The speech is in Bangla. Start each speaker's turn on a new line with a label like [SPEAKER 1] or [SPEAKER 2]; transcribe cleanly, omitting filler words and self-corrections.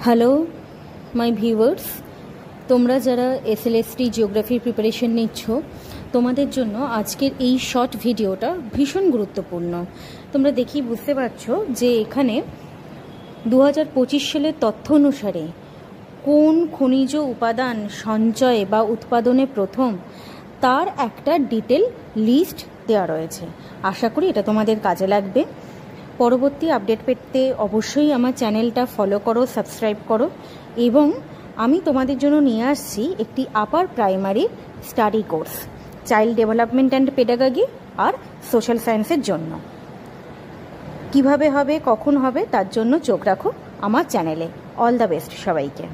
[SPEAKER 1] হ্যালো মাই ভিউয়ার্স, তোমরা যারা এসএলএসটি জিওগ্রাফির প্রিপারেশন নিচ্ছ তোমাদের জন্য আজকের এই শর্ট ভিডিওটা ভীষণ গুরুত্বপূর্ণ। তোমরা দেখেই বুঝতে পারছো যে এখানে 2025 সালের তথ্য অনুসারে কোন খনিজ উপাদান সঞ্চয়ে বা উৎপাদনে প্রথম তার একটা ডিটেল লিস্ট দেওয়া রয়েছে। আশা করি এটা তোমাদের কাজে লাগবে। পরবর্তী আপডেট পেতে অবশ্যই আমার চ্যানেলটা ফলো করো, সাবস্ক্রাইব করো এবং আমি তোমাদের জন্য নিয়ে আসছি একটি upper primary study course child development and pedagogy আর সোশ্যাল সায়েন্সের জন্য। কিভাবে হবে, কখন হবে তার জন্য চোখ রাখো আমার চ্যানেলে। অল দ্য বেস্ট সবাইকে।